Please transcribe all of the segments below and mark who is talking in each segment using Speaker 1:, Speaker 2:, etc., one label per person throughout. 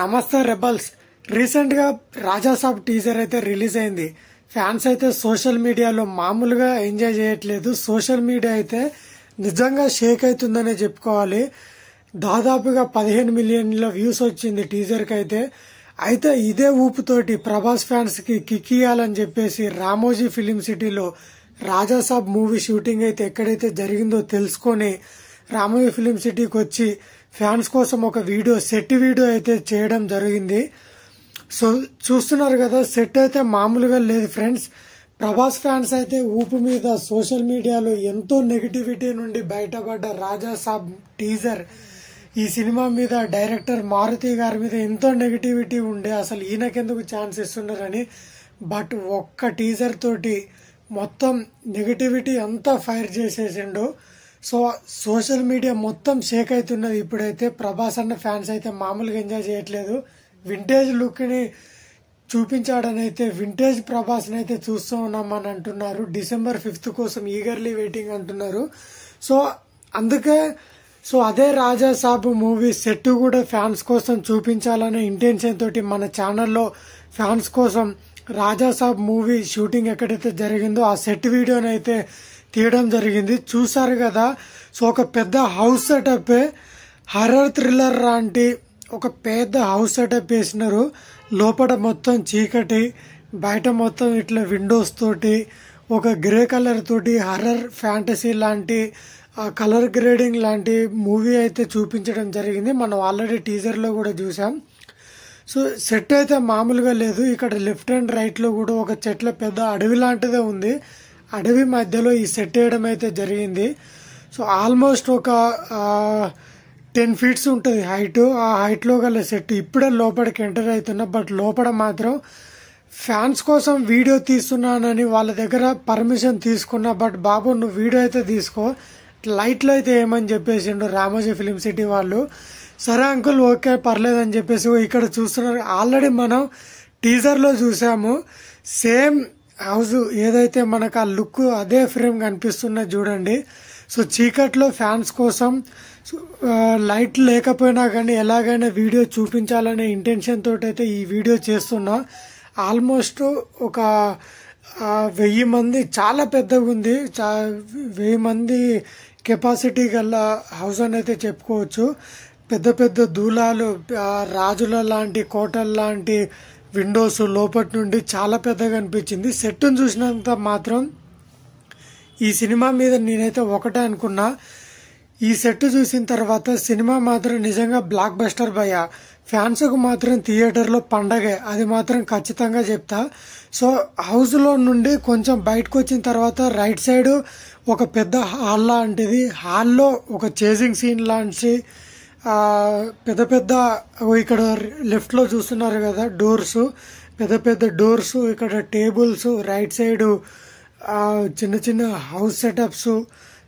Speaker 1: నమస్తే rebels. Recent గా Raja Saab teaser అయితే రిలీజ్ అయింది. ఫ్యాన్స్ అయితే సోషల్ మీడియాలో మామూలుగా ఎంజాయ్ చేయట్లేదు. సోషల్ మీడియా అయితే నిజంగా షేక్ అవుతుందనే చెప్పుకోవాలి. దాదాపుగా 15 మిలియన్ల వ్యూస్ వచ్చింది టీజర్ కి అయితే ఇదే ఊపుతోటి ప్రభాస్ ఫ్యాన్స్ కి కిక్ ఇయ్యాలని చెప్పేసి రామోజీ ఫిలిం సిటీలో రాజాసాబ్ మూవీ షూటింగ్ అయితే ఎక్కడైతే జరిగిందో తెలుసుకొని రామోజీ ఫిలిం సిటీకి వచ్చి ఫ్యాన్స్ కోసం ఒక సెట్ వీడియో అయితే చేయడం జరిగింది. సో చూస్తున్నారు కదా, సెట్ అయితే మామూలుగా లేదు ఫ్రెండ్స్. ప్రభాస్ ఫ్యాన్స్ అయితే ఊపు మీద సోషల్ మీడియాలో ఎంతో నెగిటివిటీ నుండి బయటపడ్డ రాజాసాబ్ టీజర్, ఈ సినిమా మీద డైరెక్టర్ మారుతి గారి మీద ఎంతో నెగిటివిటీ ఉండే అసలు ఈయనకెందుకు ఛాన్స్ ఇస్తున్నారని. బట్ ఒక్క టీజర్ తోటి మొత్తం నెగిటివిటీ అంతా ఫైర్ చేసేసిండు. సో సోషల్ మీడియా మొత్తం షేక్ అవుతున్నది. ఇప్పుడైతే ప్రభాస్ అన్న ఫ్యాన్స్ అయితే మామూలుగా ఎంజాయ్ చేయట్లేదు. వింటేజ్ లుక్ ని చూపించాడని అయితే వింటేజ్ ప్రభాస్ అయితే చూస్తూ ఉన్నామని అంటున్నారు. December 5th కోసం ఈగర్లీ వెయిటింగ్ అంటున్నారు. సో అందుకే అదే రాజాసాబ్ మూవీ సెట్ కూడా ఫ్యాన్స్ కోసం చూపించాలనే ఇంటెన్షన్ తోటి మన ఛానల్లో ఫ్యాన్స్ కోసం రాజాసాబ్ మూవీ షూటింగ్ ఎక్కడైతే జరిగిందో ఆ సెట్ వీడియోని అయితే తీయడం జరిగింది. చూసారు కదా. సో ఒక పెద్ద హౌస్ సెటప్, హర్రర్ థ్రిల్లర్ లాంటి ఒక పెద్ద హౌస్ సెటప్ వేసినారు. లోపల మొత్తం చీకటి, బయట మొత్తం ఇట్లా విండోస్ తోటి ఒక గ్రే కలర్ తోటి హర్రర్ ఫ్యాంటసీ లాంటి కలర్ గ్రేడింగ్ లాంటి మూవీ అయితే చూపించడం జరిగింది. మనం ఆల్రెడీ టీజర్ లో కూడా చూసాం. సో సెట్ అయితే మామూలుగా లేదు. ఇక్కడ లెఫ్ట్ అండ్ రైట్ లో కూడా ఒక చెట్ల పెద్ద అడవి లాంటిదే ఉంది. అడవి మధ్యలో ఈ సెట్ వేయడం అయితే జరిగింది. సో ఆల్మోస్ట్ ఒక 10 feet ఉంటుంది హైట్. ఆ హైట్ లో గల సెట్ ఇప్పుడే లోపలికి ఎంటర్ అవుతున్నా. బట్ లోపల మాత్రం ఫ్యాన్స్ కోసం వీడియో తీస్తున్నానని వాళ్ళ దగ్గర పర్మిషన్ తీసుకున్నా. బట్ బాబు నువ్వు వీడియో అయితే తీసుకో, లైట్లు అయితే ఏమని చెప్పేసిండు రామోజీ ఫిలిం సిటీ వాళ్ళు. సరే అంకుల్ ఓకే పర్లేదని చెప్పేసి ఇక్కడ చూస్తున్నారు. ఆల్రెడీ మనం టీజర్ లో చూసాము. సేమ్ హౌస్ ఏదైతే మనకు ఆ లుక్ అదే ఫ్రేమ్ కనిపిస్తున్నది చూడండి. సో చీకట్లో ఫ్యాన్స్ కోసం లైట్ లేకపోయినా కానీ ఎలాగైనా వీడియో చూపించాలనే ఇంటెన్షన్ తోటి అయితే ఈ వీడియో చేస్తున్నా. ఆల్మోస్ట్ ఒక 1000 మంది, చాలా పెద్దగా ఉంది. 1000 మంది కెపాసిటీ గల హౌస్ అని అయితే చెప్పుకోవచ్చు. పెద్ద పెద్ద దూలాలు, రాజుల లాంటి కోటల లాంటి విండోస్ లోపటి నుండి చాలా పెద్దగా అనిపించింది. సెట్ను చూసినంత మాత్రం ఈ సినిమా మీద నేనైతే ఒకటే అనుకున్నా, ఈ సెట్ చూసిన తర్వాత సినిమా మాత్రం నిజంగా బ్లాక్ బస్టర్ భయ్యా. ఫ్యాన్స్ కు మాత్రం థియేటర్ లో పండగే, అది మాత్రం ఖచ్చితంగా చెప్తా. సో హౌస్ లో నుండి కొంచెం బయటకు వచ్చిన తర్వాత రైట్ సైడ్ ఒక పెద్ద హాల్ లాంటిది, హాల్లో ఒక చేసింగ్ సీన్ లాంటి పెద్ద పెద్ద ఇక్కడ లెఫ్ట్ లో చూస్తున్నారు కదా డోర్స్, పెద్ద పెద్ద డోర్స్, ఇక్కడ టేబుల్స్, రైట్ సైడ్ చిన్న చిన్న హౌస్ సెటప్స్.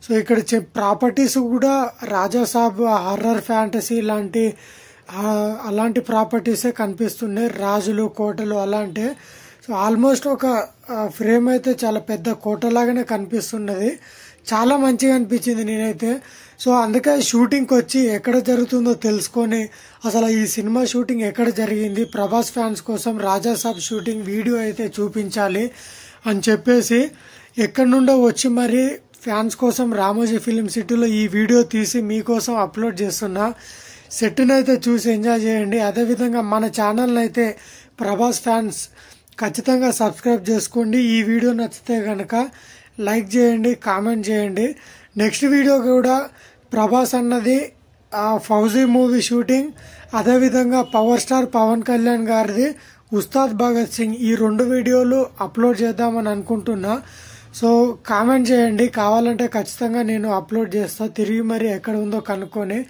Speaker 1: సో ఇక్కడ ప్రాపర్టీస్ కూడా రాజాసాబ్ హర్రర్ ఫ్యాంటసీ లాంటి అలాంటి ప్రాపర్టీసే కనిపిస్తున్నాయి. రాజులు, కోటలు అలాంటి. సో ఆల్మోస్ట్ ఒక ఫ్రేమ్ అయితే చాలా పెద్ద కోటలాగానే కనిపిస్తున్నది. చాలా మంచిగా అనిపించింది నేనైతే. సో అందుకే షూటింగ్కి వచ్చి ఎక్కడ జరుగుతుందో తెలుసుకొని అసలు ఈ సినిమా షూటింగ్ ఎక్కడ జరిగింది, ప్రభాస్ ఫ్యాన్స్ కోసం రాజాసాబ్ షూటింగ్ వీడియో అయితే చూపించాలి అని చెప్పేసి ఎక్కడి నుండో వచ్చి మరి ఫ్యాన్స్ కోసం రామోజీ ఫిలిం సిటీలో ఈ వీడియో తీసి మీకోసం అప్లోడ్ చేస్తున్నా. సెట్ని అయితే చూసి ఎంజాయ్ చేయండి. అదేవిధంగా మన ఛానల్ని అయితే ప్రభాస్ ఫ్యాన్స్ ఖచ్చితంగా సబ్స్క్రైబ్ చేసుకోండి. ఈ వీడియో నచ్చితే కనుక లైక్ చేయండి, కామెంట్ చేయండి. నెక్స్ట్ వీడియో కూడా ప్రభాస్ అన్నది ఫౌజీ మూవీ షూటింగ్, అదేవిధంగా పవర్ స్టార్ పవన్ కళ్యాణ్ గారిది ఉస్తాద్ భగత్ సింగ్, ఈ 2 వీడియోలు అప్లోడ్ చేద్దామని అనుకుంటున్నా. సో కామెంట్ చేయండి, కావాలంటే ఖచ్చితంగా నేను అప్లోడ్ చేస్తా. తిరిగి మరి ఎక్కడ ఉందో కనుక్కొని.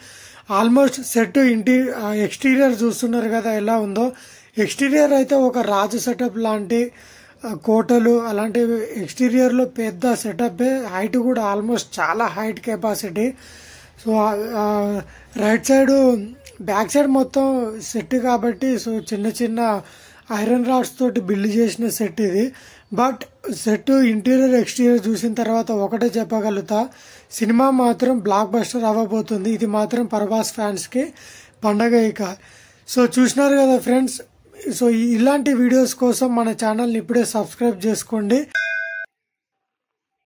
Speaker 1: ఆల్మోస్ట్ సెట్ ఎక్స్టీరియర్ చూస్తున్నారు కదా ఎలా ఉందో. ఎక్స్టీరియర్ అయితే ఒక రాజు సెటప్ లాంటి కోటలు అలాంటి ఎక్స్టీరియర్ లో పెద్ద సెటప్, హైట్ కూడా ఆల్మోస్ట్ చాలా height capacity. So right side back side మొత్తం సెట్ కాబట్టి సో చిన్న చిన్న ఐరన్ రాడ్స్ తోటి బిల్డ్ చేసిన సెట్ ఇది. బట్ సెట్ ఇంటీరియర్ ఎక్స్టీరియర్ చూసిన తర్వాత ఒకటే చెప్పగలుగుతా, సినిమా మాత్రం బ్లాక్ బస్టర్ అవ్వబోతుంది. ఇది మాత్రం ప్రభాస్ ఫ్యాన్స్ కి పండగ. ఇక సో చూసినారు కదా ఫ్రెండ్స్. సో ఇలాంటి వీడియోస్ కోసం మన ఛానల్ని ఇప్పుడే సబ్స్క్రైబ్ చేసుకోండి.